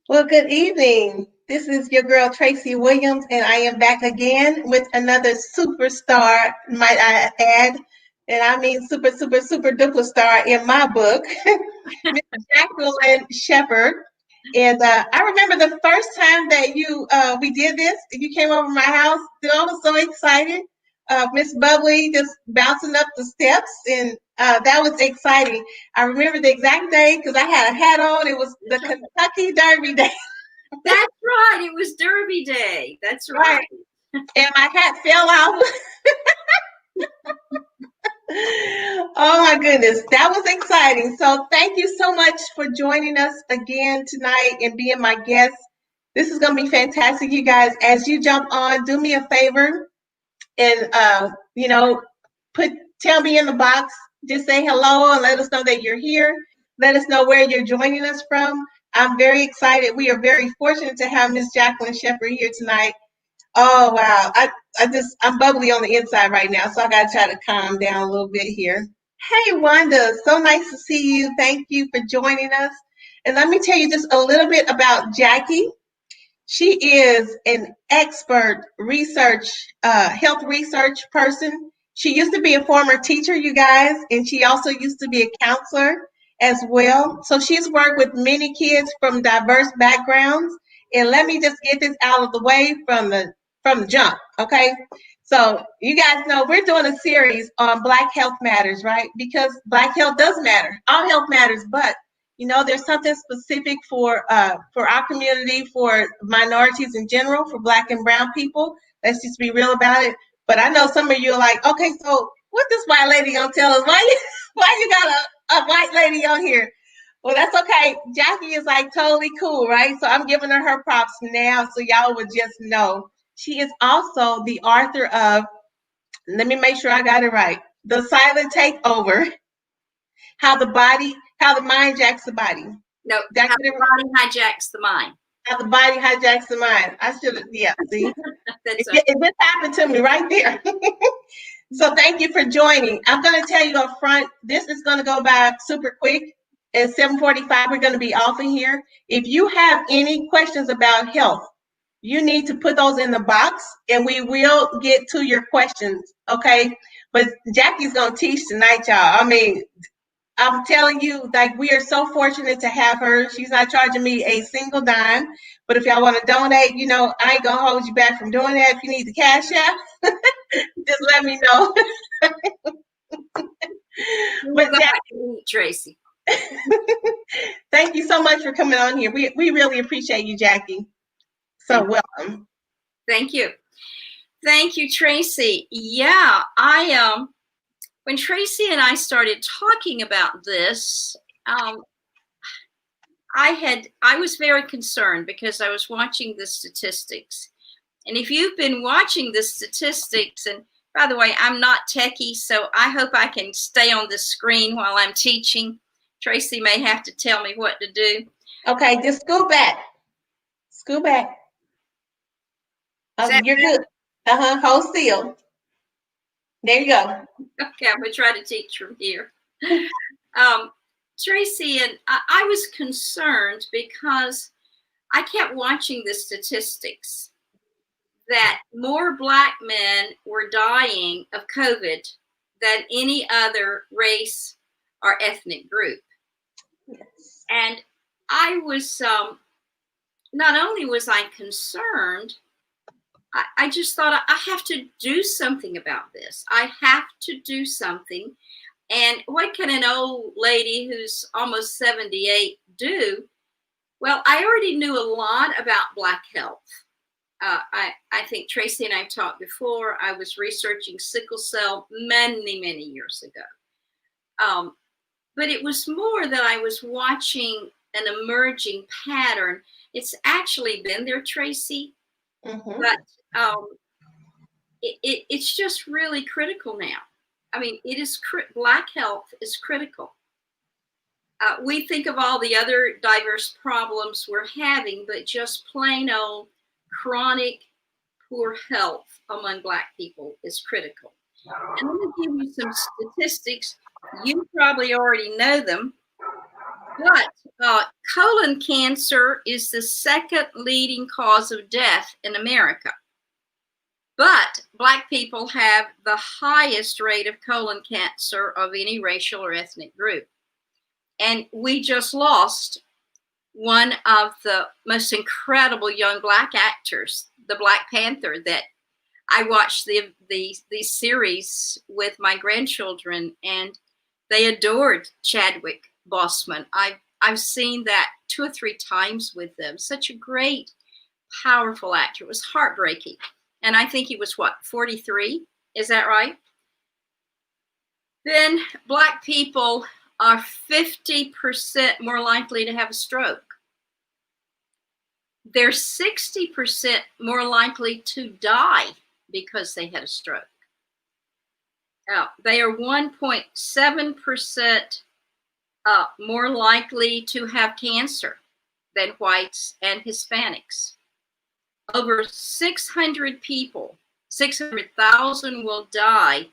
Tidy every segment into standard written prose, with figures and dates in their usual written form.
Well, good evening. This is your girl Traci Williams, and I am back again with another superstar, might I add, and I mean super duper star in my book, Miss Jacqueline Sheppard. And I remember the first time that we did this. You came over my house. I was so excited. Miss Bubbly just bouncing up the steps, and that was exciting. I remember the exact day because I had a hat on. It was the Kentucky Derby day. That's right. It was Derby Day. That's right. And my hat fell off. Oh my goodness, that was exciting. So thank you so much for joining us again tonight and being my guest. This is going to be fantastic, you guys. As you jump on, do me a favor and tell me in the box. Just say hello and let us know that you're here. Let us know where you're joining us from. I'm very excited. We are very fortunate to have Miss Jacqueline Sheppard here tonight. Oh wow. I'm bubbly on the inside right now, so I gotta try to calm down a little bit here. Hey Wanda, so nice to see you. Thank you for joining us. And let me tell you just a little bit about Jackie. She is an expert health research person. She used to be a former teacher, you guys, and she also used to be a counselor as well. So she's worked with many kids from diverse backgrounds. And let me just get this out of the way from the jump, okay? So you guys know we're doing a series on Black Health Matters, right? Because Black health does matter. All health matters, but there's something specific for our community, for minorities in general, for Black and brown people. Let's just be real about it. But I know some of you are like, okay, so what this white lady gonna tell us? Why you got a white lady on here? Well, that's okay. Jackie is like totally cool, right? So I'm giving her props now so y'all would just know. She is also the author of, let me make sure I got it right, The Silent Takeover, How the Mind Jacks the Body. No, How the Body Hijacks the Mind. How the Body Hijacks the Mind. I should have, yeah, see? It just happened to me right there. So thank you for joining. I'm going to tell you up front, this is going to go by super quick. At 7:45, we're going to be off in here. If you have any questions about health, you need to put those in the box and we will get to your questions, okay? But Jackie's going to teach tonight, y'all. I mean, I'm telling you, like, we are so fortunate to have her. She's not charging me a single dime. But if y'all want to donate, I ain't going to hold you back from doing that. If you need the cash out, just let me know. But Traci. Thank you so much for coming on here. We really appreciate you, Jackie. So welcome. Thank you. Thank you, Traci. Yeah, when Traci and I started talking about this, I was very concerned because I was watching the statistics. And if you've been watching the statistics, and by the way, I'm not techie, so I hope I can stay on the screen while I'm teaching. Traci may have to tell me what to do. Okay, just scoot back. Scoot back. You're good. Hold still. There you go. Okay, I'm going to try to teach from here. Traci, and I was concerned because I kept watching the statistics that more Black men were dying of COVID than any other race or ethnic group. Yes. And I was, not only was I concerned, I just thought I have to do something about this. I have to do something. And what can an old lady who's almost 78 do? Well, I already knew a lot about Black health. I think Traci and I talked before. I was researching sickle cell many, many years ago. But it was more that I was watching an emerging pattern. It's actually been there, Traci, but it's just really critical now. I mean, it is Black health is critical. We think of all the other diverse problems we're having, but just plain old chronic poor health among Black people is critical. And I'm going to give you some statistics. You probably already know them, but colon cancer is the second leading cause of death in America. But Black people have the highest rate of colon cancer of any racial or ethnic group. And we just lost one of the most incredible young Black actors, the Black Panther, that I watched the series with my grandchildren, and they adored Chadwick Boseman. I've seen that 2 or 3 times with them. Such a great, powerful actor. It was heartbreaking. And I think he was, 43? Is that right? Then Black people are 50% more likely to have a stroke. They're 60% more likely to die because they had a stroke. They are 1.7% more likely to have cancer than whites and Hispanics. Over 600 people, 600,000 will die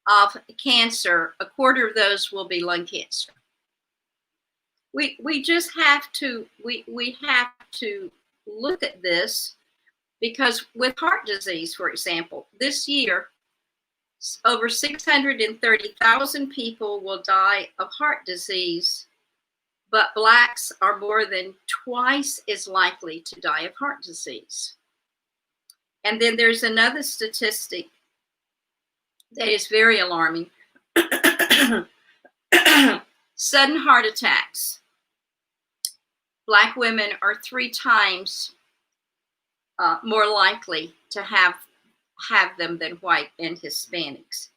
of cancer. A quarter of those will be lung cancer. We just have to, we have to look at this, because with heart disease, for example, this year, over 630,000 people will die of heart disease, but Blacks are more than twice as likely to die of heart disease. And then there's another statistic that is very alarming. Sudden heart attacks. Black women are 3 times more likely to have them than white and Hispanics.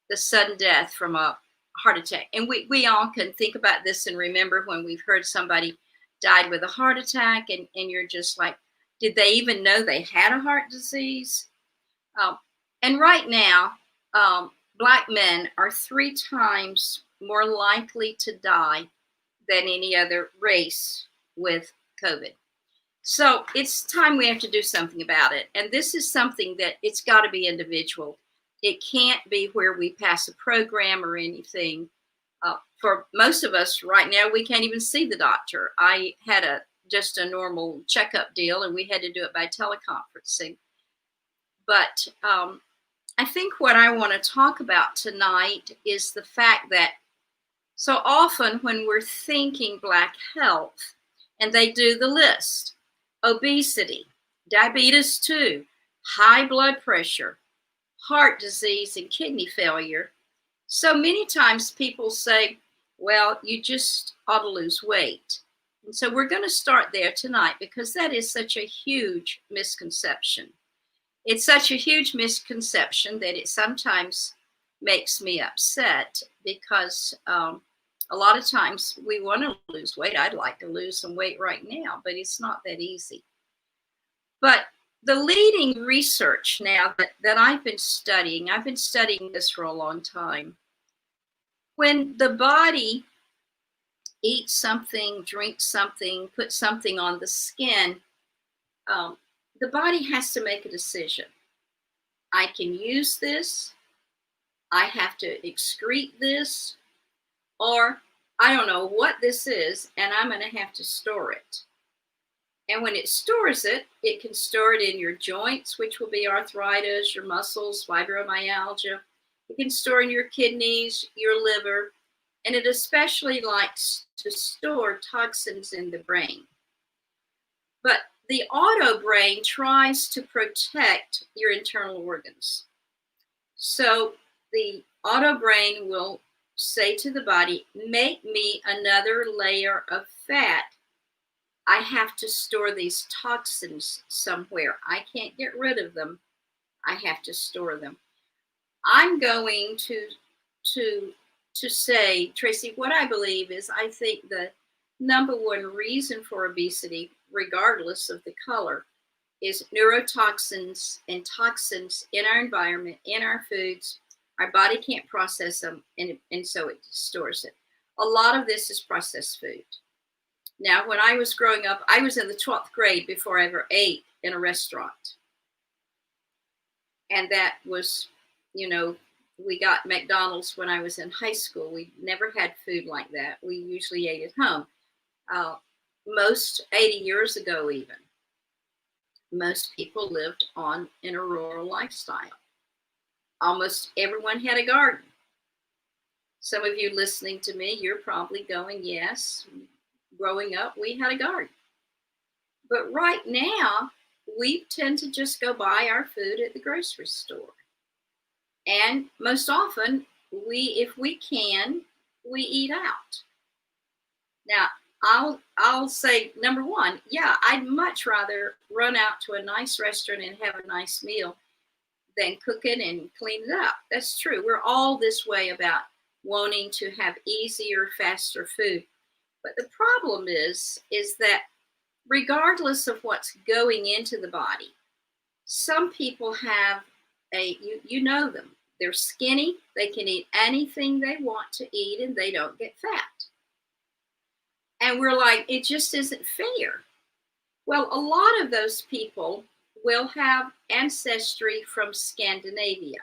The sudden death from a heart attack. And we all can think about this and remember when we've heard somebody died with a heart attack, and you're just like, did they even know they had a heart disease? And right now, Black men are 3 times more likely to die than any other race with COVID. So it's time we have to do something about it. And this is something that it's got to be individual. It can't be where we pass a program or anything. For most of us right now, we can't even see the doctor. I had just a normal checkup deal, and we had to do it by teleconferencing. But I think what I want to talk about tonight is the fact that so often when we're thinking Black health, and they do the list, obesity, diabetes 2, high blood pressure, heart disease, and kidney failure. So many times people say, well, you just ought to lose weight. And so we're going to start there tonight, because that is such a huge misconception. It's such a huge misconception that it sometimes makes me upset, because a lot of times we want to lose weight. I'd like to lose some weight right now, but it's not that easy. But the leading research now that I've been studying this for a long time. When the body eats something, drinks something, puts something on the skin, the body has to make a decision. I can use this, I have to excrete this, or I don't know what this is, and I'm going to have to store it. And when it stores it, it can store it in your joints, which will be arthritis, your muscles, fibromyalgia. It can store in your kidneys, your liver, and it especially likes to store toxins in the brain. But the auto brain tries to protect your internal organs. So the auto brain will say to the body, make me another layer of fat. I have to store these toxins somewhere. I can't get rid of them. I have to store them. I'm going to say, Traci, what I believe is, I think the number one reason for obesity, regardless of the color, is neurotoxins and toxins in our environment, in our foods. Our body can't process them, and so it stores it. A lot of this is processed food. Now, when I was growing up, I was in the 12th grade before I ever ate in a restaurant. And that was, we got McDonald's when I was in high school. We never had food like that. We usually ate at home. most 80 years ago even, most people lived in a rural lifestyle. Almost everyone had a garden. Some of you listening to me, you're probably going, yes, growing up, we had a garden. But right now, we tend to just go buy our food at the grocery store. And most often, if we can, we eat out. Now, I'll say, number one, yeah, I'd much rather run out to a nice restaurant and have a nice meal than cook it and clean it up. That's true. We're all this way about wanting to have easier, faster food. But the problem is that regardless of what's going into the body, some people have you know them. They're skinny. They can eat anything they want to eat and they don't get fat. And we're like, it just isn't fair. Well, a lot of those people will have ancestry from Scandinavia.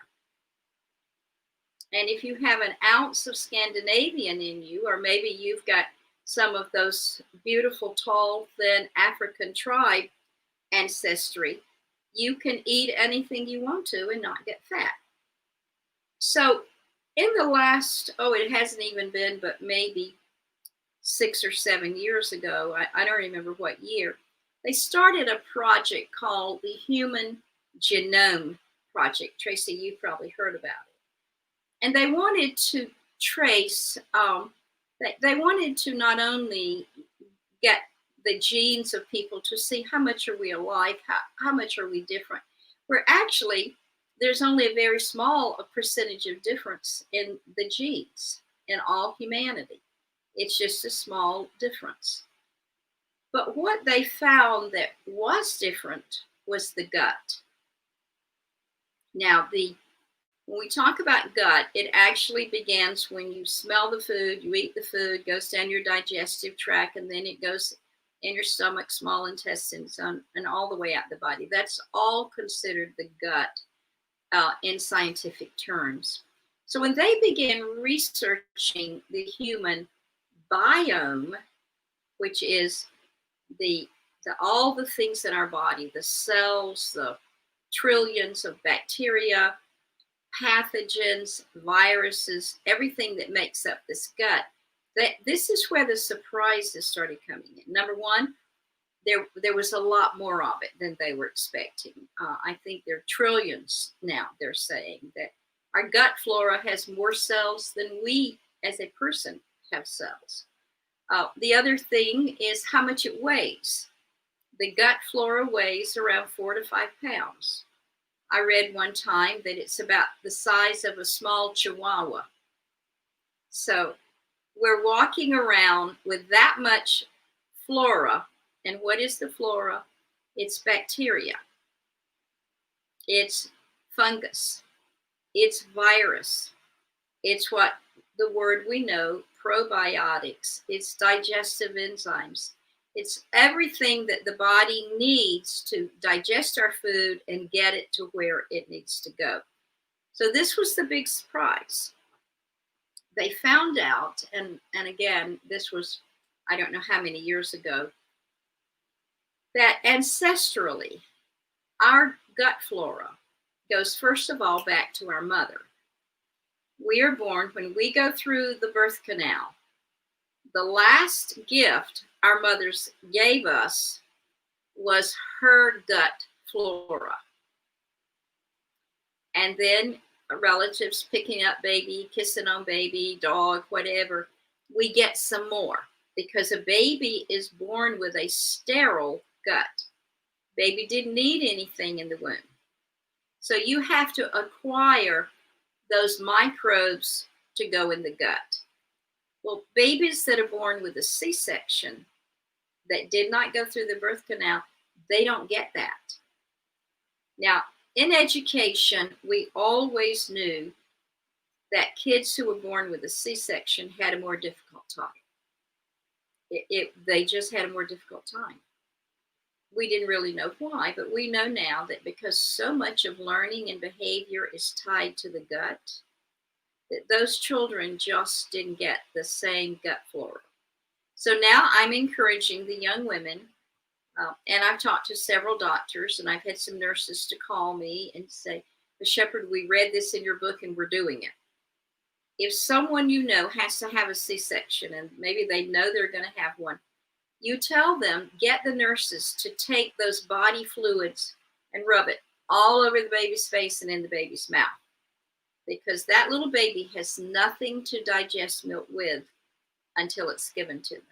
And if you have an ounce of Scandinavian in you, or maybe you've got some of those beautiful, tall, thin African tribe ancestry, you can eat anything you want to and not get fat. So in the last, it hasn't even been, but maybe 6 or 7 years ago, I don't remember what year, they started a project called the Human Genome Project. Traci, you've probably heard about it. And they wanted to trace, they wanted to not only get the genes of people to see how much are we alike, how much are we different. Where actually, there's only a very small percentage of difference in the genes in all humanity. It's just a small difference. But what they found that was different was the gut. Now, when we talk about gut, it actually begins when you smell the food, you eat the food, goes down your digestive tract, and then it goes in your stomach, small intestines, and all the way out the body. That's all considered the gut in scientific terms. So when they began researching the human biome, which is all the things in our body, the cells, the trillions of bacteria, pathogens, viruses, everything that makes up this gut, this is where the surprises started coming in. Number one, there was a lot more of it than they were expecting. I think there are trillions now, they're saying, that our gut flora has more cells than we as a person have cells. The other thing is how much it weighs. The gut flora weighs around 4 to 5 pounds. I read one time that it's about the size of a small chihuahua. So we're walking around with that much flora. And what is the flora? It's bacteria. It's fungus. It's virus. It's what the word we know, probiotics. It's digestive enzymes. It's everything that the body needs to digest our food and get it to where it needs to go. So this was the big surprise. They found out, and again, this was, I don't know how many years ago, that ancestrally, our gut flora goes first of all back to our mother. We are born, when we go through the birth canal, the last gift our mothers gave us was her gut flora. And then relatives picking up baby, kissing on baby, dog, whatever, we get some more because a baby is born with a sterile gut. Baby didn't need anything in the womb. So you have to acquire those microbes to go in the gut. Well, babies that are born with a C-section that did not go through the birth canal, they don't get that. Now, in education, we always knew that kids who were born with a C-section had a more difficult time. They just had a more difficult time. We didn't really know why, but we know now that because so much of learning and behavior is tied to the gut, that those children just didn't get the same gut flora. So now I'm encouraging the young women, and I've talked to several doctors, and I've had some nurses to call me and say, Ms. Sheppard, we read this in your book and we're doing it. If someone you know has to have a C-section, and maybe they know they're going to have one, you tell them, get the nurses to take those body fluids and rub it all over the baby's face and in the baby's mouth, because that little baby has nothing to digest milk with until it's given to them.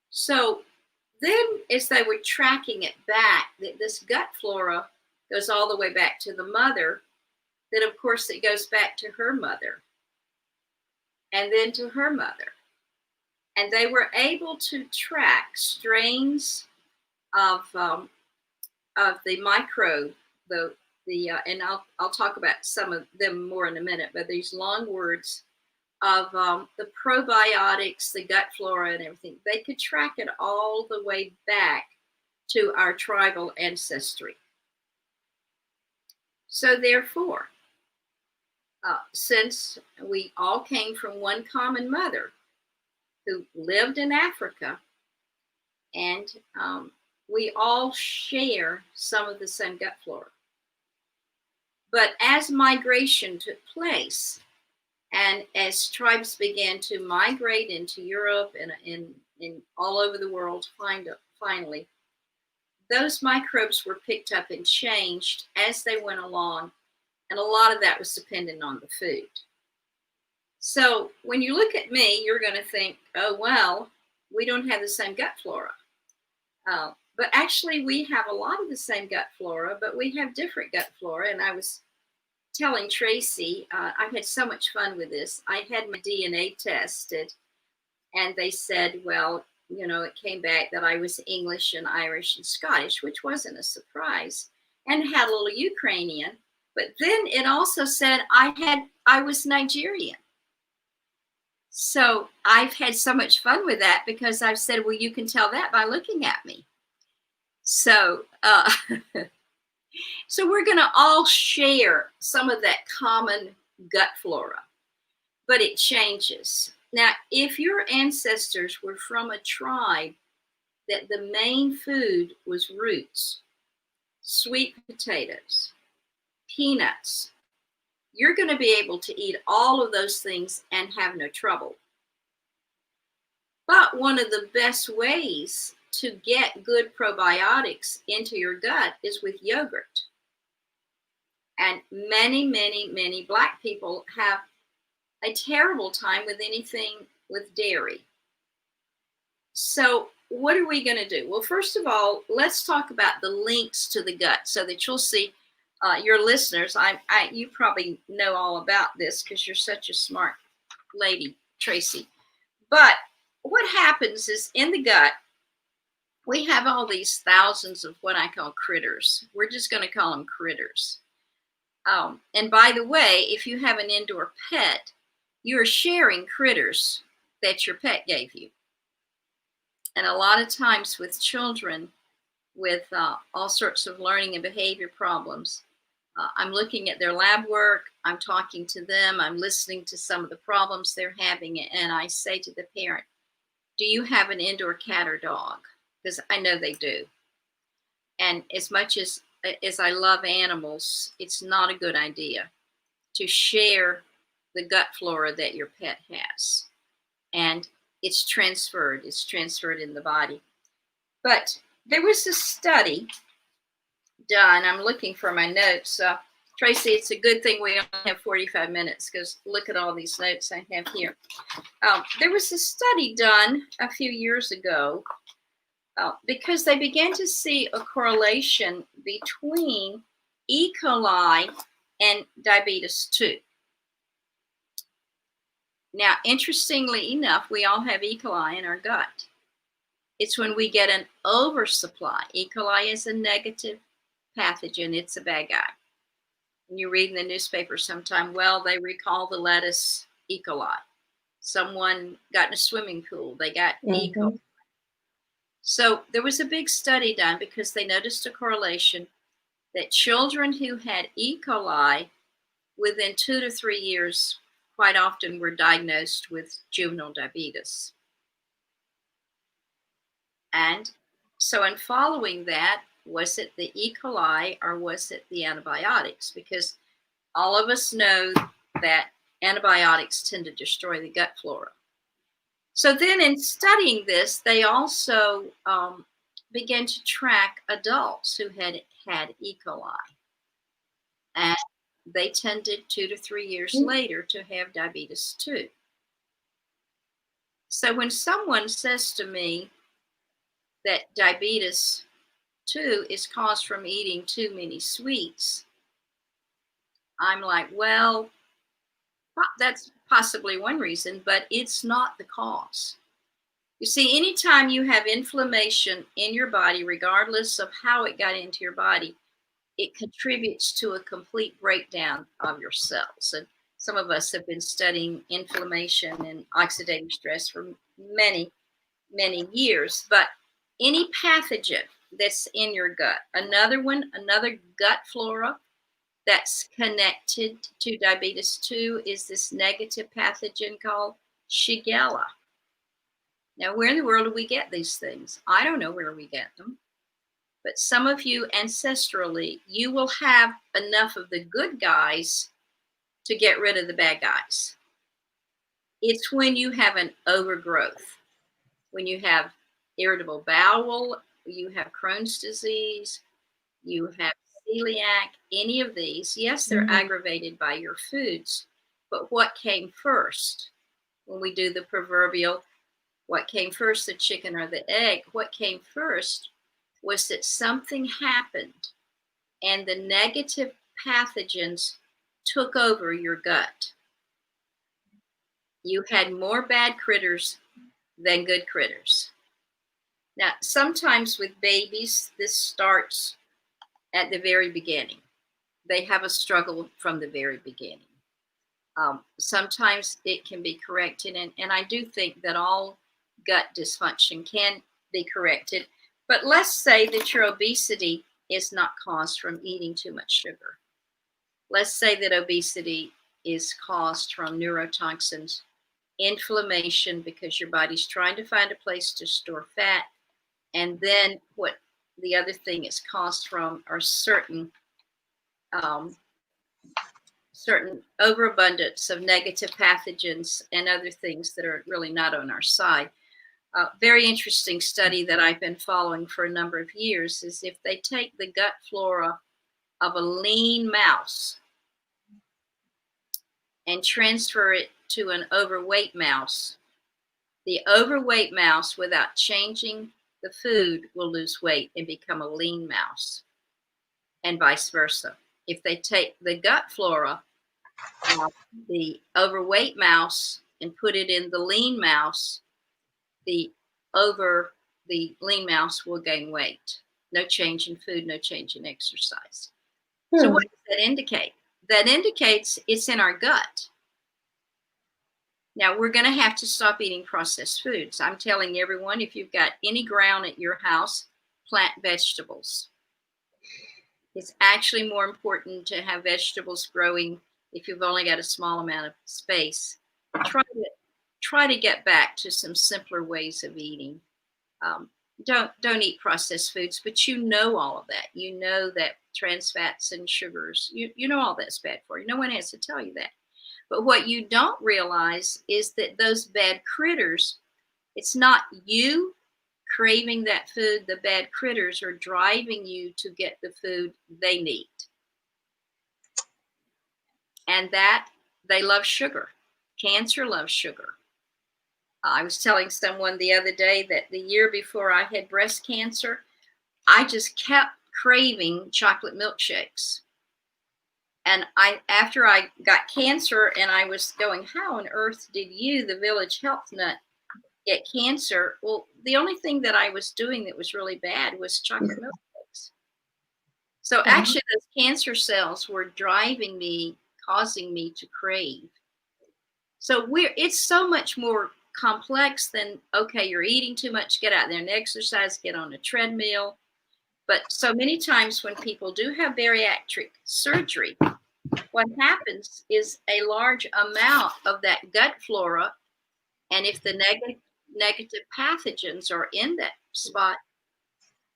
So then as they were tracking it back, this gut flora goes all the way back to the mother, then of course it goes back to her mother, and then to her mother. And they were able to track strains of the microbe, and I'll talk about some of them more in a minute, but these long words of the probiotics, the gut flora and everything, they could track it all the way back to our tribal ancestry. So therefore, since we all came from one common mother who lived in Africa, and we all share some of the same gut flora. But as migration took place, and as tribes began to migrate into Europe and in all over the world, finally, those microbes were picked up and changed as they went along, and a lot of that was dependent on the food. So when you look at me, you're going to think, oh, well, we don't have the same gut flora. But actually, we have a lot of the same gut flora, but we have different gut flora. And I was telling Traci, I've had so much fun with this. I had my DNA tested, and they said, well, you know, it came back that I was English and Irish and Scottish, which wasn't a surprise, and had a little Ukrainian. But then it also said I was Nigerian. So I've had so much fun with that, because I've said, well, you can tell that by looking at me. So, so we're going to all share some of that common gut flora, but it changes. Now, if your ancestors were from a tribe that the main food was roots, sweet potatoes, peanuts, you're going to be able to eat all of those things and have no trouble. But one of the best ways to get good probiotics into your gut is with yogurt. And many, many, many Black people have a terrible time with anything with dairy. So what are we going to do? Well, first of all, let's talk about the links to the gut so that you'll see. Your listeners, you probably know all about this because you're such a smart lady, Traci. But what happens is in the gut, we have all these thousands of what I call critters. We're just going to call them critters. And by the way, if you have an indoor pet, you're sharing critters that your pet gave you. And a lot of times with children with all sorts of learning and behavior problems, I'm looking at their lab work, I'm talking to them, I'm listening to some of the problems they're having, and I say to the parent, do you have an indoor cat or dog? Because I know they do. And as much as I love animals, it's not a good idea to share the gut flora that your pet has. And it's transferred in the body. But there was a study done. I'm looking for my notes. Traci, it's a good thing we only have 45 minutes, because look at all these notes I have here. There was a study done a few years ago because they began to see a correlation between E. coli and diabetes 2. Now, interestingly enough, we all have E. coli in our gut. It's when we get an oversupply. E. coli is a negative pathogen. It's a bad guy. And you read in the newspaper sometime, well, they recall the lettuce E. coli. Someone got in a swimming pool, they got E. coli. So there was a big study done because they noticed a correlation that children who had E. coli within 2 to 3 years quite often were diagnosed with juvenile diabetes. And so in following that, was it the E. coli or was it the antibiotics? Because all of us know that antibiotics tend to destroy the gut flora. So then in studying this, they also began to track adults who had had E. coli. And they tended 2 to 3 years later to have diabetes too. So when someone says to me that diabetes too is caused from eating too many sweets, I'm like, well, that's possibly one reason, but it's not the cause. You see, anytime you have inflammation in your body, regardless of how it got into your body, it contributes to a complete breakdown of your cells. And some of us have been studying inflammation and oxidative stress for many, many years. But any pathogen that's in your gut, another gut flora that's connected to diabetes 2 is this negative pathogen called Shigella. Now, where in the world do we get these things? I don't know where we get them. But some of you ancestrally, you will have enough of the good guys to get rid of the bad guys. It's when you have an overgrowth, when you have irritable bowel, you have Crohn's disease, you have celiac, any of these. Yes, they're aggravated by your foods, but what came first? When we do the proverbial, what came first, the chicken or the egg? What came first was that something happened and the negative pathogens took over your gut. You had more bad critters than good critters. Now, sometimes with babies, this starts at the very beginning. They have a struggle from the very beginning. Sometimes it can be corrected, and I do think that all gut dysfunction can be corrected. But let's say that your obesity is not caused from eating too much sugar. Let's say that obesity is caused from neurotoxins, inflammation, because your body's trying to find a place to store fat. And then what the other thing is caused from are certain overabundance of negative pathogens and other things that are really not on our side. Very interesting study that I've been following for a number of years is if they take the gut flora of a lean mouse and transfer it to an overweight mouse, the overweight mouse, without changing the food, will lose weight and become a lean mouse, and vice versa. If they take the gut flora of the overweight mouse and put it in the lean mouse, the lean mouse will gain weight. No change in food, no change in exercise. So what does that indicate? That indicates it's in our gut. Now, we're going to have to stop eating processed foods. I'm telling everyone, if you've got any ground at your house, plant vegetables. It's actually more important to have vegetables growing if you've only got a small amount of space. Try to get back to some simpler ways of eating. Don't eat processed foods, but you know all of that. You know that trans fats and sugars, you know all that's bad for you. No one has to tell you that. But what you don't realize is that those bad critters, it's not you craving that food. The bad critters are driving you to get the food they need. And that they love sugar. Cancer loves sugar. I was telling someone the other day that the year before I had breast cancer, I just kept craving chocolate milkshakes. And after I got cancer and I was going, how on earth did you, the village health nut, get cancer? Well, the only thing that I was doing that was really bad was chocolate milkshakes. So actually those cancer cells were driving me, causing me to crave. So it's so much more complex than, okay, you're eating too much, get out there and exercise, get on a treadmill. But so many times when people do have bariatric surgery, what happens is a large amount of that gut flora, and if the negative pathogens are in that spot,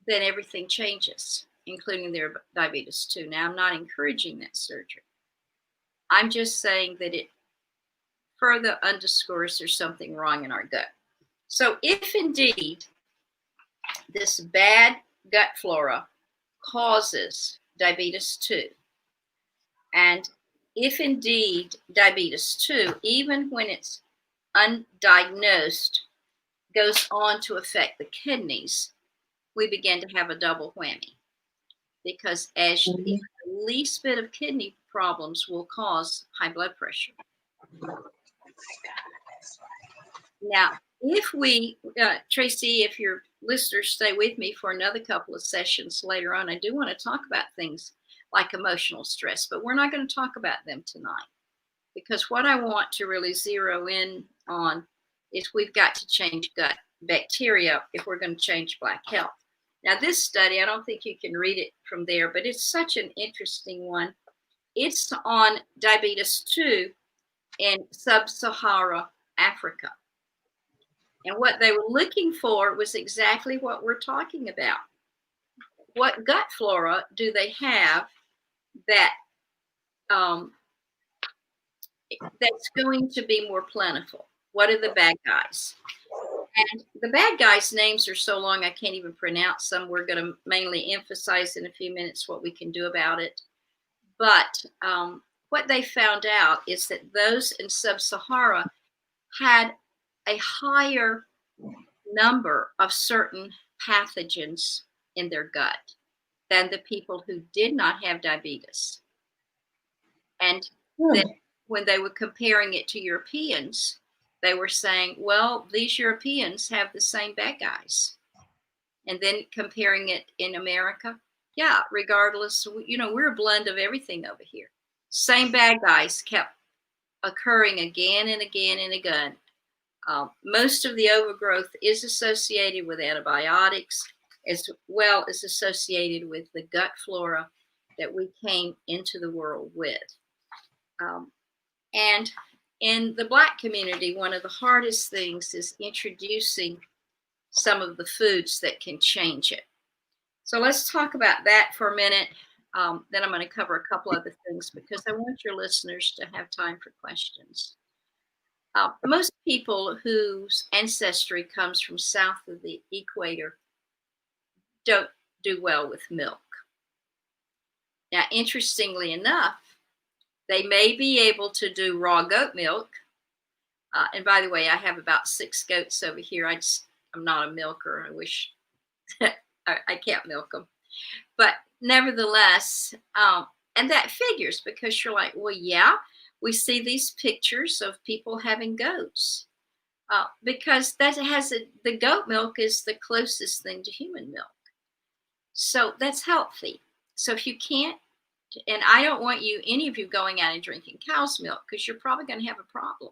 then everything changes, including their diabetes too. Now, I'm not encouraging that surgery. I'm just saying that it further underscores there's something wrong in our gut. So if indeed this bad gut flora causes diabetes 2, and if indeed diabetes 2, even when it's undiagnosed, goes on to affect the kidneys, we begin to have a double whammy. Because as the least bit of kidney problems will cause high blood pressure. Now, if we, Traci, if your listeners stay with me for another couple of sessions later on, I do want to talk about things like emotional stress, but we're not going to talk about them tonight. Because what I want to really zero in on is we've got to change gut bacteria if we're going to change Black health. Now, this study, I don't think you can read it from there, but it's such an interesting one. It's on diabetes 2 in sub-Saharan Africa. And what they were looking for was exactly what we're talking about. What gut flora do they have that that's going to be more plentiful? What are the bad guys? And the bad guys' names are so long I can't even pronounce them. We're going to mainly emphasize in a few minutes what we can do about it. But what they found out is that those in sub-Sahara had a higher number of certain pathogens in their gut than the people who did not have diabetes. And then when they were comparing it to Europeans, they were saying, well, these Europeans have the same bad guys. And then comparing it in America, yeah, regardless, we're a blend of everything over here. Same bad guys kept occurring again and again and again. Most of the overgrowth is associated with antibiotics, as well as associated with the gut flora that we came into the world with. And in the Black community, one of the hardest things is introducing some of the foods that can change it. So let's talk about that for a minute. Then I'm going to cover a couple other things because I want your listeners to have time for questions. Most people whose ancestry comes from south of the equator don't do well with milk. Now, interestingly enough, they may be able to do raw goat milk. And by the way, I have about 6 goats over here. I'm not a milker. I wish I can't milk them. But nevertheless, and that figures because you're like, well, yeah, we see these pictures of people having goats because the goat milk is the closest thing to human milk. So that's healthy. So if you can't, and I don't want any of you going out and drinking cow's milk because you're probably going to have a problem.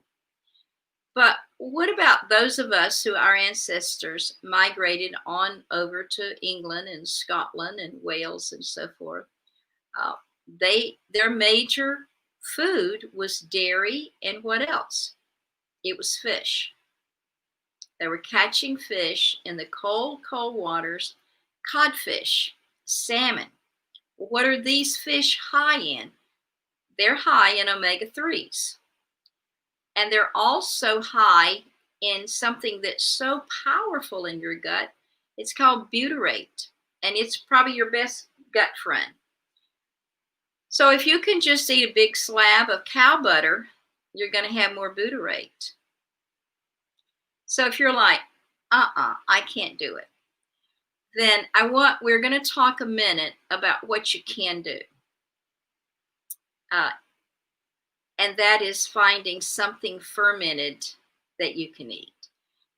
But what about those of us who our ancestors migrated on over to England and Scotland and Wales and so forth? Their major food was dairy and what else? It was fish. They were catching fish in the cold waters, codfish, salmon. What are these fish high in? They're high in omega-3s. And they're also high in something that's so powerful in your gut. It's called butyrate. And it's probably your best gut friend. So if you can just eat a big slab of cow butter, you're going to have more butyrate. So if you're like, I can't do it, then we're going to talk a minute about what you can do. And that is finding something fermented that you can eat.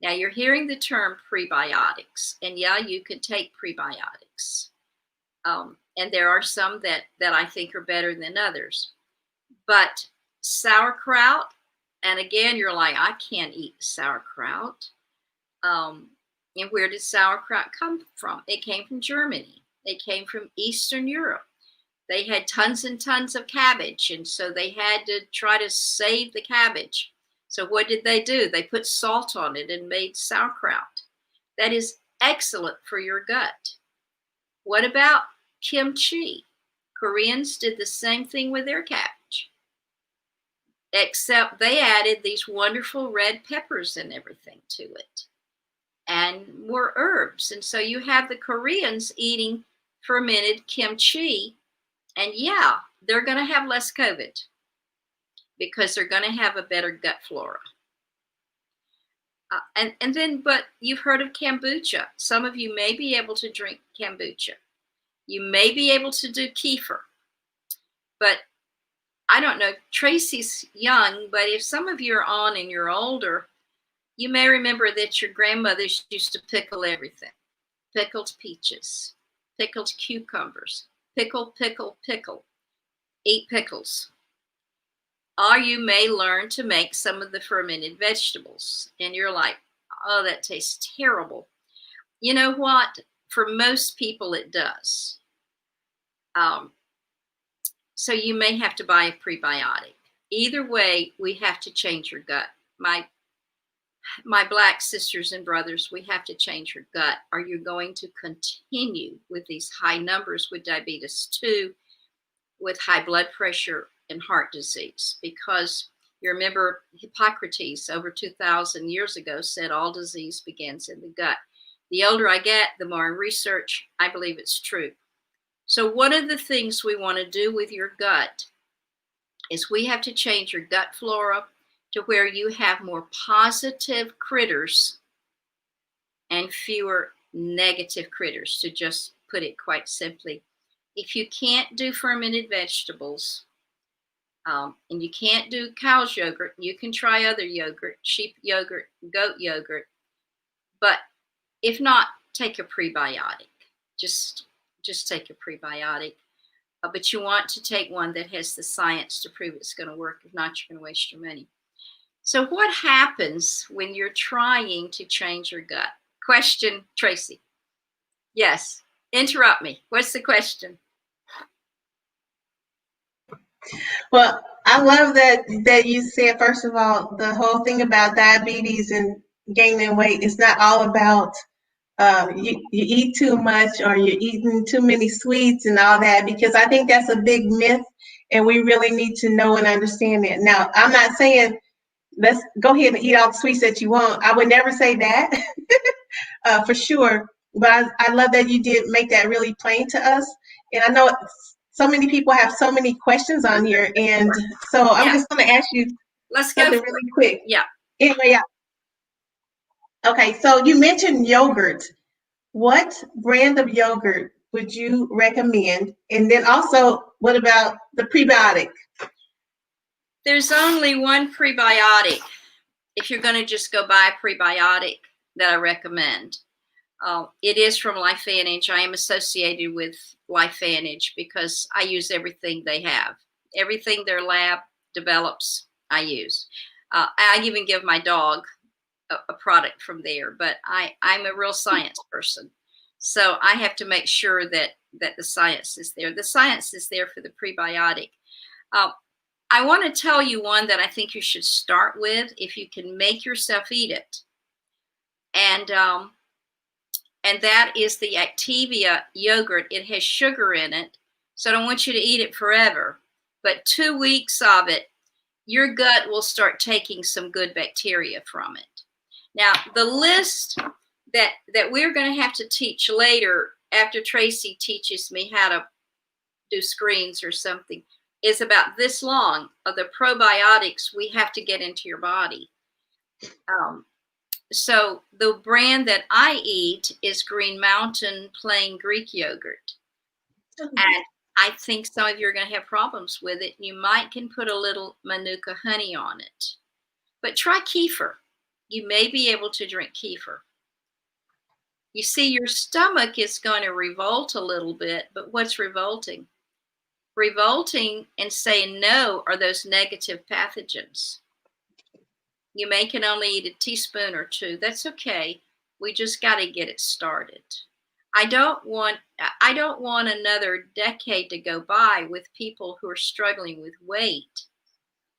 Now you're hearing the term prebiotics, and yeah, you can take prebiotics. And there are some that I think are better than others. But sauerkraut, and again, you're like, I can't eat sauerkraut. And where did sauerkraut come from? It came from Germany. It came from Eastern Europe. They had tons and tons of cabbage, and so they had to try to save the cabbage. So what did they do? They put salt on it and made sauerkraut. That is excellent for your gut. What about kimchi? Koreans did the same thing with their cabbage, except they added these wonderful red peppers and everything to it, and more herbs. And so you have the Koreans eating fermented kimchi, and yeah, they're going to have less COVID because they're going to have a better gut flora. But you've heard of kombucha. Some of you may be able to drink kombucha. You may be able to do kefir. But I don't know, Traci's young, but if some of you are on and you're older, you may remember that your grandmothers used to pickle everything. Pickled peaches, pickled cucumbers, pickle. Eat pickles. Or you may learn to make some of the fermented vegetables. And you're like, oh, that tastes terrible. You know what? For most people, it does. So you may have to buy a prebiotic. Either way, we have to change your gut. My Black sisters and brothers, we have to change your gut. Are you going to continue with these high numbers with diabetes 2, with high blood pressure and heart disease? Because you remember Hippocrates over 2,000 years ago said all disease begins in the gut. The older I get, the more I research, I believe it's true. So one of the things we want to do with your gut is we have to change your gut flora to where you have more positive critters and fewer negative critters, to just put it quite simply. If you can't do fermented vegetables, and you can't do cow's yogurt, you can try other yogurt, sheep yogurt, goat yogurt. But if not, take a prebiotic. Just take a prebiotic. But you want to take one that has the science to prove it's going to work. If not, you're going to waste your money. So what happens when you're trying to change your gut? Question, Traci. Yes, interrupt me. What's the question? Well, I love that you said, first of all, the whole thing about diabetes and gaining weight is not all about you eat too much or you're eating too many sweets and all that, because I think that's a big myth and we really need to know and understand it. Now, I'm not saying let's go ahead and eat all the sweets that you want. I would never say that for sure. But I love that you did make that really plain to us. And I know so many people have so many questions on here. And so I'm just going to ask you something really quick. Yeah. Anyway, yeah. Okay, so you mentioned yogurt. What brand of yogurt would you recommend? And then also, what about the prebiotic? There's only one prebiotic, if you're going to just go buy a prebiotic, that I recommend. It is from LifeVantage. I am associated with LifeVantage because I use everything they have. Everything their lab develops, I use. I even give my dog a product from there, but I'm a real science person. So I have to make sure that the science is there. The science is there for the prebiotic. I want to tell you one that I think you should start with if you can make yourself eat it. And that is the Activia yogurt. It has sugar in it, so I don't want you to eat it forever. But 2 weeks of it, your gut will start taking some good bacteria from it. Now, the list that we're going to have to teach later, after Traci teaches me how to do screens or something, is about this long of the probiotics we have to get into your body. So the brand that I eat is Green Mountain plain Greek yogurt. And I think some of you are going to have problems with it. You might can put a little Manuka honey on it. But try kefir. You may be able to drink kefir. You see, your stomach is going to revolt a little bit, but what's revolting? Revolting and saying no are those negative pathogens. You may can only eat a teaspoon or two. That's okay. We just got to get it started. I don't want another decade to go by with people who are struggling with weight,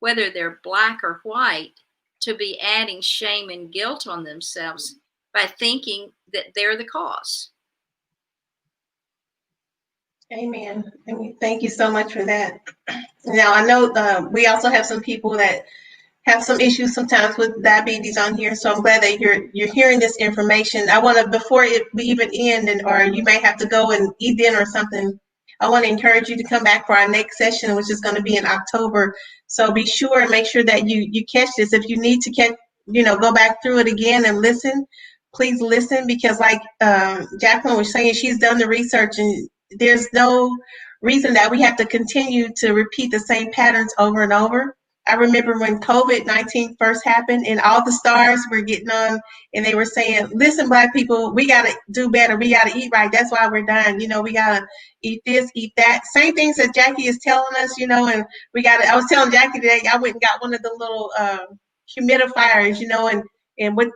whether they're black or white, to be adding shame and guilt on themselves by thinking that they're the cause. Amen. Thank you so much for that. Now, I know we also have some people that have some issues sometimes with diabetes on here, so I'm glad that you're hearing this information. I want to, before we even end, or you may have to go and eat dinner or something, I want to encourage you to come back for our next session, which is going to be in October. So be sure and make sure that you catch this. If you need to go back through it again and listen, please listen, because like Jacqueline was saying, she's done the research, and there's no reason that we have to continue to repeat the same patterns over and over. I remember when COVID-19 first happened and all the stars were getting on and they were saying, listen, Black people, we got to do better. We got to eat right. That's why we're dying. We got to eat this, eat that. Same things that Jackie is telling us, and I was telling Jackie today, I went and got one of the little humidifiers, and what,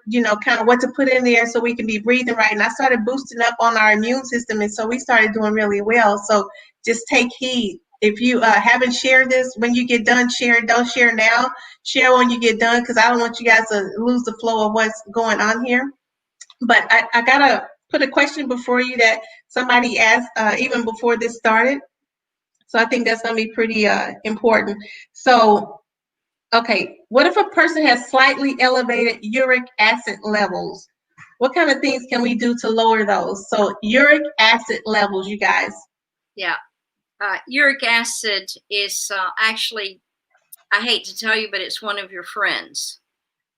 kind of what to put in there so we can be breathing right. And I started boosting up on our immune system. And so we started doing really well. So just take heed. If you haven't shared this, when you get done, share it. Don't share now. Share when you get done, because I don't want you guys to lose the flow of what's going on here. But I got to put a question before you that somebody asked even before this started. So I think that's going to be pretty important. So, okay, what if a person has slightly elevated uric acid levels? What kind of things can we do to lower those? So uric acid levels, you guys. Yeah. Uric acid is actually, I hate to tell you, but it's one of your friends.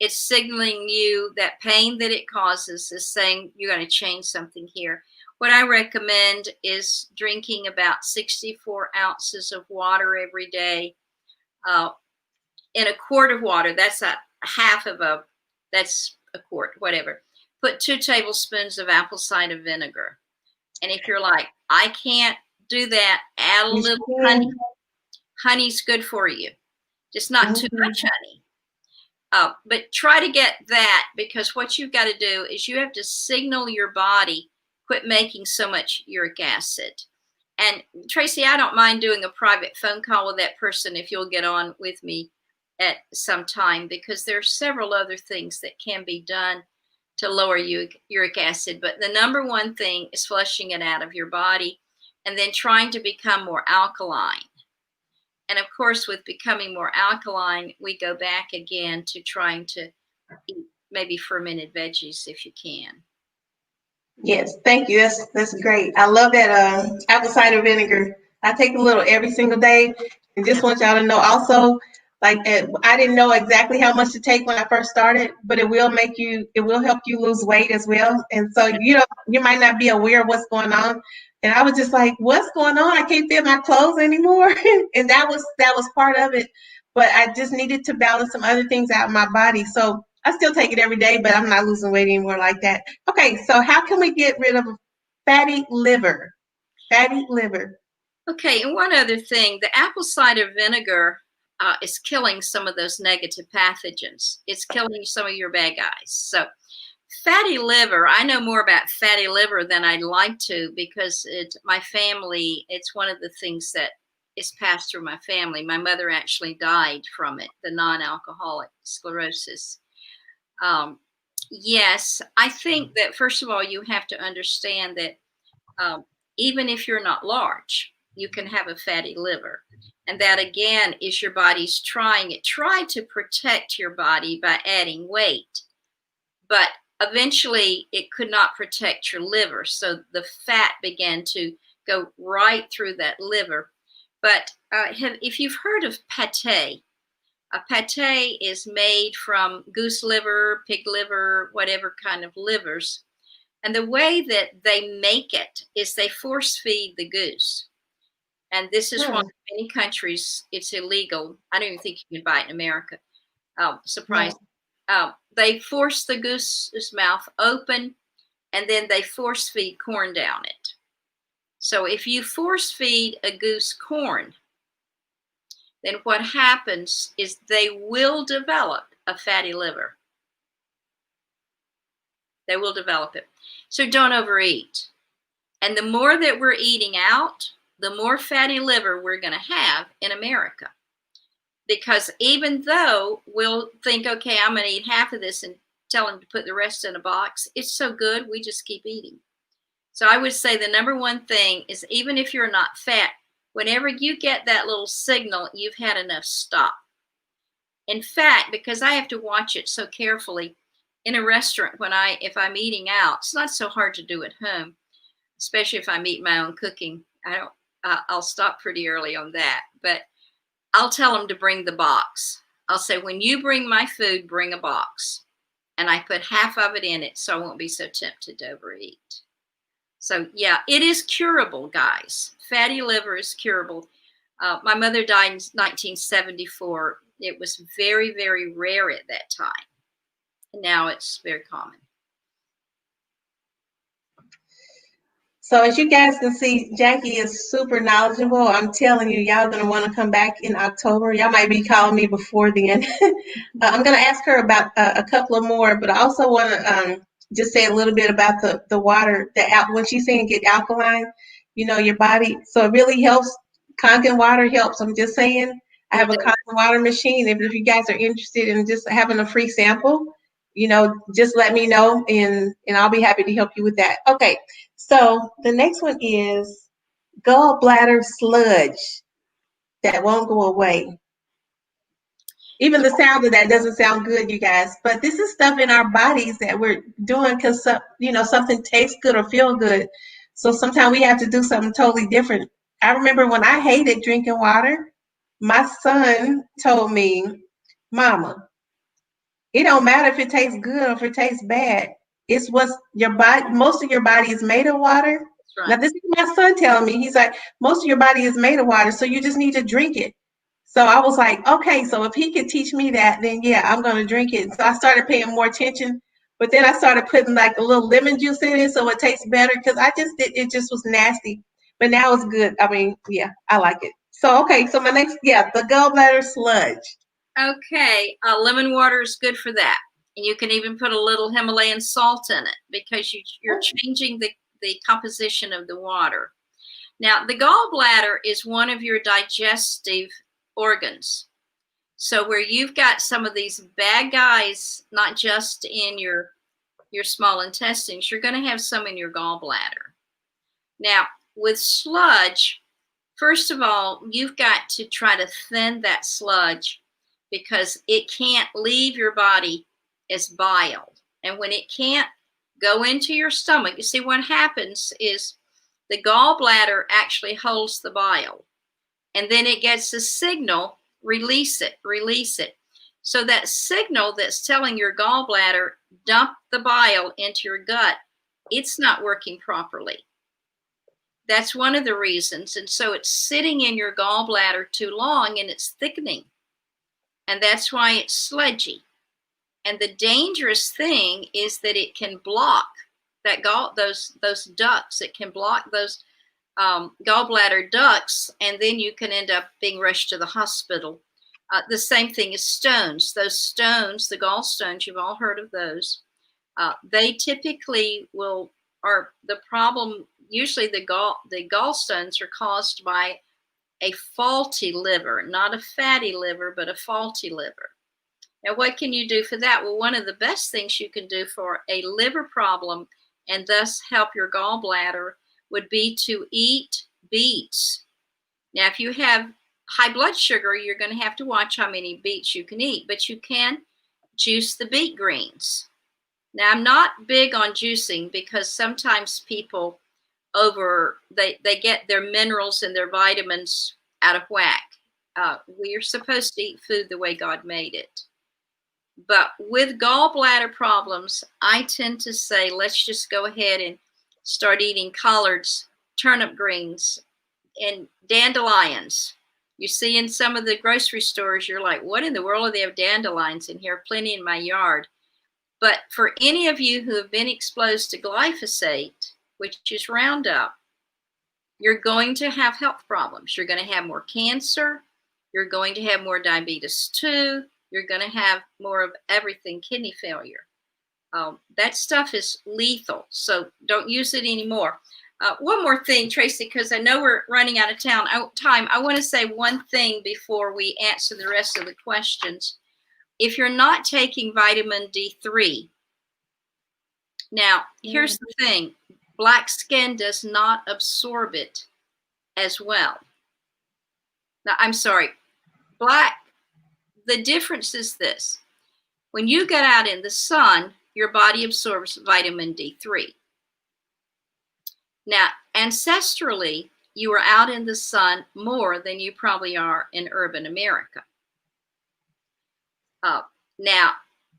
It's signaling you that pain that it causes is saying you got to change something here. What I recommend is drinking about 64 ounces of water every day. In a quart of water, that's that's a quart, whatever. Put 2 tablespoons of apple cider vinegar. And if you're like, I can't do that, add a little honey. Honey's good for you, just not too much honey. But try to get that, because what you've got to do is you have to signal your body, quit making so much uric acid. And Traci, I don't mind doing a private phone call with that person if you'll get on with me at some time, because there are several other things that can be done to lower uric acid. But the number one thing is flushing it out of your body, and then trying to become more alkaline. And of course, with becoming more alkaline, we go back again to trying to eat maybe fermented veggies if you can. Yes, thank you. That's great. I love that apple cider vinegar. I take a little every single day. And just want y'all to know also, like, I didn't know exactly how much to take when I first started, but it will help you lose weight as well. And so, you might not be aware of what's going on. And I was just like, what's going on? I can't fit my clothes anymore. And that was part of it. But I just needed to balance some other things out in my body. So I still take it every day, but I'm not losing weight anymore like that. Okay, so how can we get rid of fatty liver? Fatty liver. Okay, and one other thing, the apple cider vinegar is killing some of those negative pathogens. It's killing some of your bad guys. So fatty liver, I know more about fatty liver than I'd like to, because my family, it's one of the things that is passed through my family. My mother actually died from it, the non-alcoholic sclerosis. Yes, I think that first of all, you have to understand that even if you're not large, you can have a fatty liver. And that again is your body's trying to protect your body by adding weight. But eventually it could not protect your liver. So the fat began to go right through that liver. But if you've heard of pate, a pate is made from goose liver, pig liver, whatever kind of livers. And the way that they make it is they force feed the goose. And this is one of many countries, it's illegal. I don't even think you can buy it in America. Surprising. They force the goose's mouth open, and then they force feed corn down it. So if you force feed a goose corn, then what happens is they will develop a fatty liver. They will develop it. So don't overeat. And the more that we're eating out, the more fatty liver we're going to have in America. Because even though we'll think, okay, I'm going to eat half of this and tell him to put the rest in a box, it's so good, we just keep eating. So I would say the number one thing is, even if you're not fat, whenever you get that little signal, you've had enough, stop. In fact, because I have to watch it so carefully in a restaurant, if I'm eating out, it's not so hard to do at home, especially if I'm eating my own cooking. I'll stop pretty early on that, but I'll tell them to bring the box. I'll say, when you bring my food, bring a box. And I put half of it in it so I won't be so tempted to overeat. So yeah, it is curable, guys. Fatty liver is curable. My mother died in 1974. It was very, very rare at that time. And now it's very common. So as you guys can see, Jackie is super knowledgeable. I'm telling you, y'all gonna want to come back in October. Y'all might be calling me before then. I'm gonna ask her about a couple of more, but I also want to just say a little bit about the water. When she's saying get alkaline, your body. So it really helps. Kangen water helps. I'm just saying. I have a Kangen water machine. If you guys are interested in just having a free sample, just let me know, and I'll be happy to help you with that. Okay. So the next one is gallbladder sludge that won't go away. Even the sound of that doesn't sound good, you guys. But this is stuff in our bodies that we're doing because something tastes good or feel good. So sometimes we have to do something totally different. I remember when I hated drinking water, my son told me, "Mama, it don't matter if it tastes good or if it tastes bad. It's what's your body. Most of your body is made of water." Right. Now, this is my son telling me. He's like, most of your body is made of water, so you just need to drink it. So I was like, okay, so if he could teach me that, then yeah, I'm going to drink it. So I started paying more attention. But then I started putting like a little lemon juice in it so it tastes better, because it just was nasty. But now it's good. I mean, yeah, I like it. So, okay, so the gallbladder sludge. Okay, lemon water is good for that. And you can even put a little Himalayan salt in it, because you're changing the composition of the water. Now, the gallbladder is one of your digestive organs. So where you've got some of these bad guys, not just in your small intestines, you're going to have some in your gallbladder. Now, with sludge, first of all, you've got to try to thin that sludge, because it can't leave your body as bile. And when it can't go into your stomach, you see what happens is the gallbladder actually holds the bile. And then it gets a signal, release it, release it. So that signal that's telling your gallbladder, dump the bile into your gut, it's not working properly. That's one of the reasons. And so it's sitting in your gallbladder too long, and it's thickening. And that's why it's sludgy. And the dangerous thing is that it can block those ducts. It can block those gallbladder ducts, and then you can end up being rushed to the hospital. The same thing as stones. Those stones, the gallstones, you've all heard of those. They typically are the problem. Usually the gallstones are caused by a faulty liver, not a fatty liver, but a faulty liver. Now, what can you do for that? Well, one of the best things you can do for a liver problem, and thus help your gallbladder, would be to eat beets. Now, if you have high blood sugar, you're going to have to watch how many beets you can eat, but you can juice the beet greens. Now, I'm not big on juicing, because sometimes people they get their minerals and their vitamins out of whack. We are supposed to eat food the way God made it. But with gallbladder problems, I tend to say, let's just go ahead and start eating collards, turnip greens, and dandelions. You see in some of the grocery stores, you're like, what in the world do they have dandelions in here? Plenty in my yard. But for any of you who have been exposed to glyphosate, which is Roundup, you're going to have health problems. You're going to have more cancer. You're going to have more diabetes 2. You're going to have more of everything, kidney failure. That stuff is lethal, so don't use it anymore. One more thing, Traci, because I know we're running out of time. I want to say one thing before we answer the rest of the questions. If you're not taking vitamin D3, now here's the thing, black skin does not absorb it as well. Now, I'm sorry, the difference is this. When you get out in the sun, your body absorbs vitamin D3. Now, ancestrally, you were out in the sun more than you probably are in urban America. Now,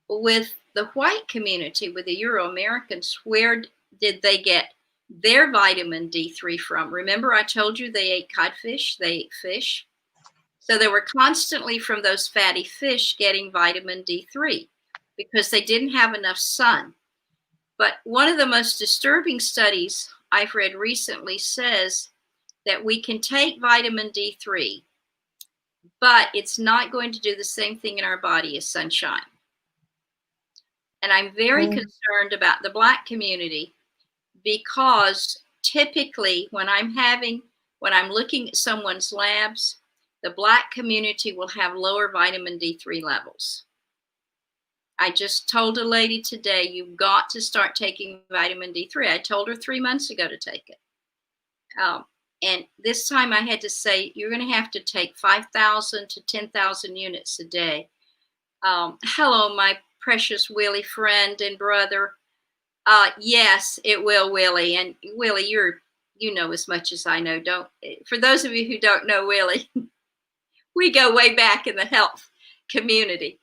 with the white community, with the Euro-Americans, where did they get their vitamin D3 from? Remember I told you they ate codfish, they ate fish? So they were constantly from those fatty fish getting vitamin D3 because they didn't have enough sun. But one of the most disturbing studies I've read recently says that we can take vitamin D3, but it's not going to do the same thing in our body as sunshine. And I'm very concerned about the Black community because typically when I'm looking at someone's labs, the Black community will have lower vitamin D3 levels. I just told a lady today, you've got to start taking vitamin D3. I told her 3 months ago to take it. And this time I had to say, you're going to have to take 5,000 to 10,000 units a day. Hello, my precious Willie friend and brother. Yes, it will, Willie. And Willie, you know as much as I know. For those of you who don't know Willie, we go way back in the health community.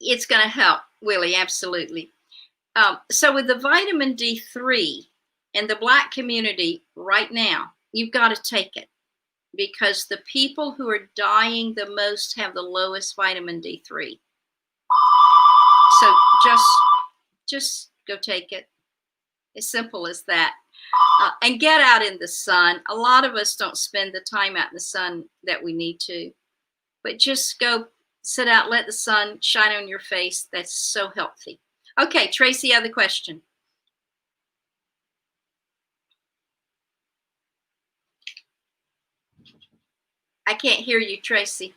It's going to help, Willie, absolutely. So with the vitamin D3 and the Black community right now, you've got to take it because the people who are dying the most have the lowest vitamin D3. So just go take it. As simple as that. And get out in the sun. A lot of us don't spend the time out in the sun that we need to, but just go sit out, let the sun shine on your face. That's so healthy. Okay, Traci, other question. I can't hear you, Traci.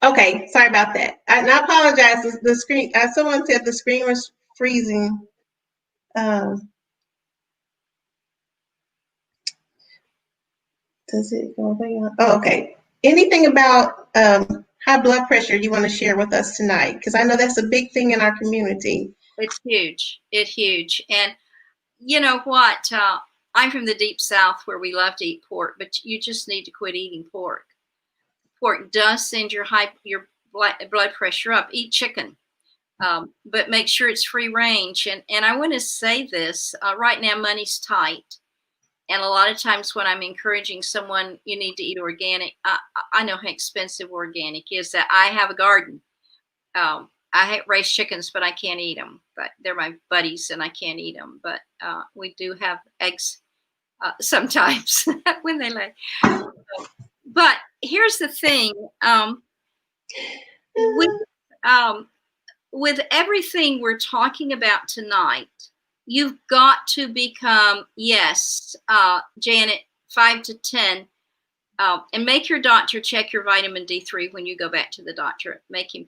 Okay, sorry about that. And I apologize. The screen. Someone said the screen was freezing. Does it go away? Oh, okay. Anything about high blood pressure you want to share with us tonight? Because I know that's a big thing in our community. It's huge. It's huge. And you know what? I'm from the deep South where we love to eat pork, but you just need to quit eating pork. Pork does send your blood pressure up. Eat chicken, but make sure it's free range. And I want to say this, right now money's tight. And a lot of times when I'm encouraging someone, you need to eat organic, I know how expensive organic is. That I have a garden. I raise chickens, but I can't eat them. But they're my buddies and I can't eat them. But we do have eggs sometimes when they lay. But here's the thing. With everything we're talking about tonight, you've got to become, yes, Janet, 5 to 10, and make your doctor check your vitamin D3 when you go back to the doctor. Make him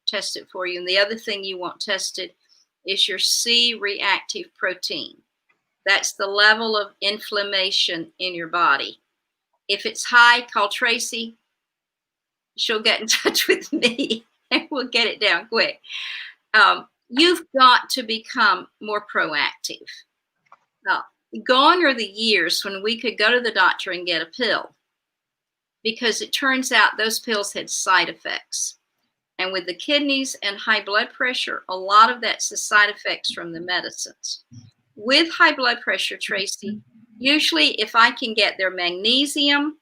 test it for you. And the other thing you want tested is your C-reactive protein. That's the level of inflammation in your body. If it's high, call Traci. She'll get in touch with me and we'll get it down quick. You've got to become more proactive. Gone are the years when we could go to the doctor and get a pill, because it turns out those pills had side effects. And with the kidneys and high blood pressure, a lot of that's the side effects from the medicines. With high blood pressure, Traci, usually if I can get their magnesium,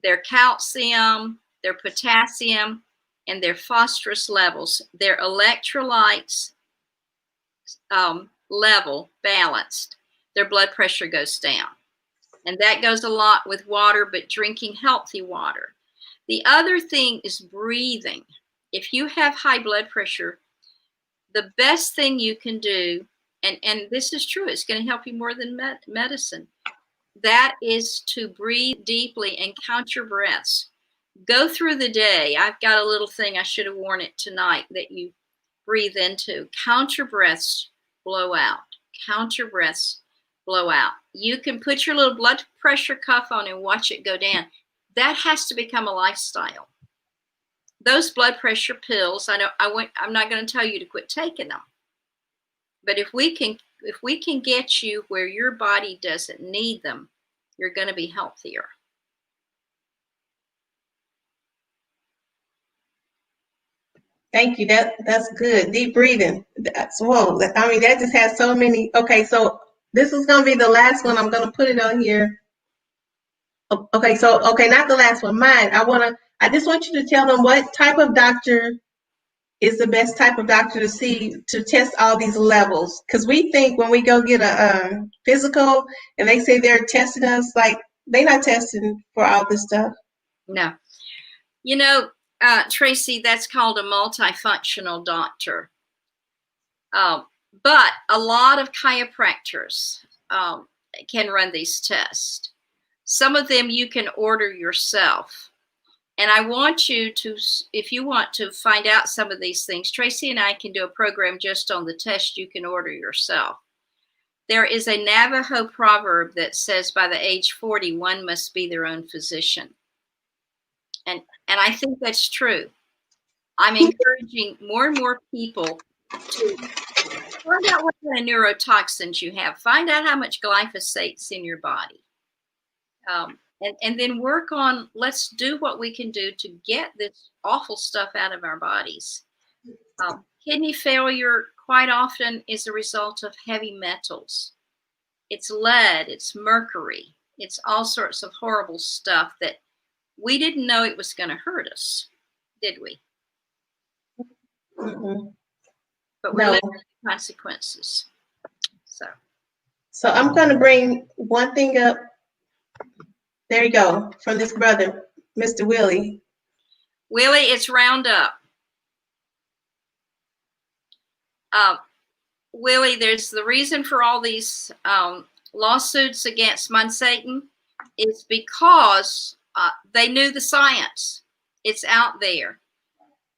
their calcium, their potassium, and their phosphorus levels, their electrolytes level balanced, their blood pressure goes down. And that goes a lot with water, but drinking healthy water. The other thing is breathing. If you have high blood pressure, the best thing you can do, and this is true, it's going to help you more than medicine, that is to breathe deeply and count your breaths. Go through the day. I've got a little thing, I should have worn it tonight, that you breathe into. Count your breaths, blow out. Count your breaths, blow out. You can put your little blood pressure cuff on and watch it go down. That has to become a lifestyle. Those blood pressure pills, I'm not going to tell you to quit taking them. But if we can get you where your body doesn't need them, you're going to be healthier. Thank you. That's good. Deep breathing. Whoa. I mean, that just has so many. Okay, so this is going to be the last one. I'm going to put it on here. Okay, not the last one. Mine. I just want you to tell them what type of doctor is the best type of doctor to see to test all these levels. Because we think when we go get a physical and they say they're testing us, like they're not testing for all this stuff. No. You know, Traci, that's called a multifunctional doctor. But a lot of chiropractors can run these tests. Some of them you can order yourself. And I want you to, if you want to find out some of these things, Traci and I can do a program just on the test you can order yourself. There is a Navajo proverb that says by the age 40, one must be their own physician. And I think that's true. I'm encouraging more and more people to find out what kind of neurotoxins you have. Find out how much glyphosate's in your body. And then work on, let's do what we can do to get this awful stuff out of our bodies. Kidney failure quite often is a result of heavy metals. It's lead, it's mercury, it's all sorts of horrible stuff that we didn't know it was going to hurt us, did we? Mm-hmm. But we're living the consequences. So I'm going to bring one thing up. There you go, from this brother, Mr. Willie. Willie, it's Roundup. Willie, there's the reason for all these lawsuits against Monsanto is because they knew the science. It's out there.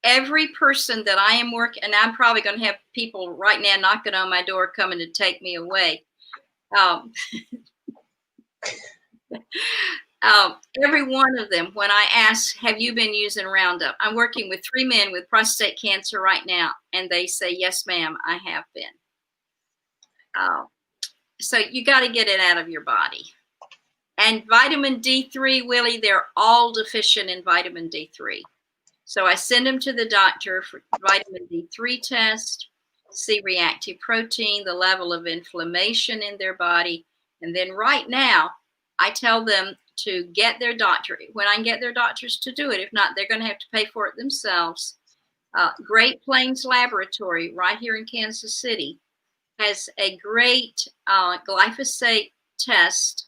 Every person that I am working, and I'm probably going to have people right now knocking on my door coming to take me away. Every one of them, when I ask, have you been using Roundup? I'm working with 3 men with prostate cancer right now, and they say, yes, ma'am, I have been. So you got to get it out of your body. And vitamin D3, Willie, they're all deficient in vitamin D3. So I send them to the doctor for vitamin D3 test, see reactive protein, the level of inflammation in their body. And then right now, I tell them to get their doctor, when I can get their doctors to do it. If not, they're going to have to pay for it themselves. Great Plains Laboratory right here in Kansas City has a great glyphosate test.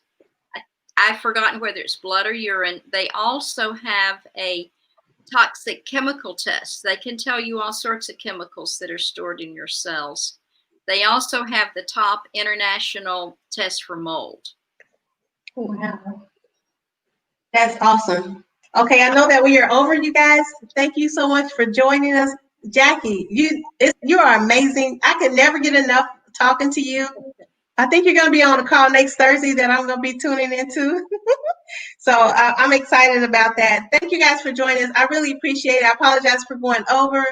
I've forgotten whether it's blood or urine. They also have a toxic chemical test. They can tell you all sorts of chemicals that are stored in your cells. They also have the top international test for mold. Wow. That's awesome. Okay, I know that we are over, you guys. Thank you so much for joining us. Jackie, you are amazing. I could never get enough talking to you. I think you're going to be on a call next Thursday that I'm going to be tuning into. So I'm excited about that. Thank you guys for joining us. I really appreciate it. I apologize for going over.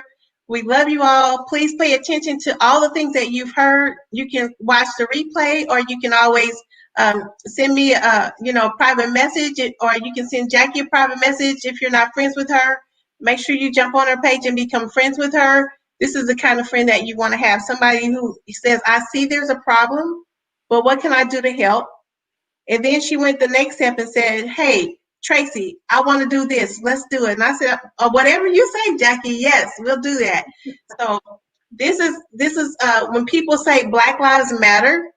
We love you all. Please pay attention to all the things that you've heard. You can watch the replay, or you can always send me a private message, or you can send Jackie a private message if you're not friends with her. Make sure you jump on her page and become friends with her. This is the kind of friend that you want to have, somebody who says, I see there's a problem, but what can I do to help? And then she went the next step and said, hey, Traci, I want to do this. Let's do it. And I said, whatever you say, Jackie, yes, we'll do that. So this is when people say Black Lives Matter,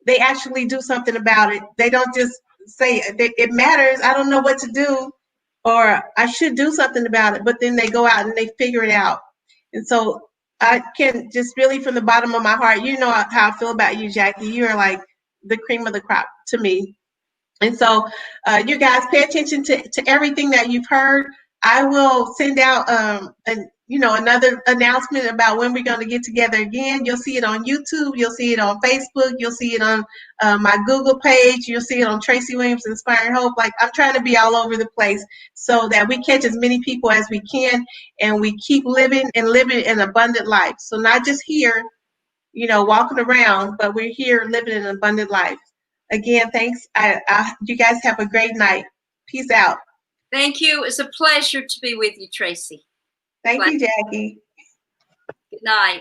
they actually do something about it. They don't just say it matters. I don't know what to do, or I should do something about it. But then they go out and they figure it out. And so I can just really from the bottom of my heart, you know how I feel about you, Jackie. You are like the cream of the crop to me. And so you guys pay attention to everything that you've heard. I will send out another announcement about when we're going to get together again. You'll see it on YouTube. You'll see it on Facebook. You'll see it on my Google page. You'll see it on Traci Williams Inspiring Hope. Like, I'm trying to be all over the place so that we catch as many people as we can, and we keep living an abundant life. So not just here, walking around, but we're here living an abundant life. Again, thanks. You guys have a great night. Peace out. Thank you. It's a pleasure to be with you, Traci. Thank you, Jackie. Good night.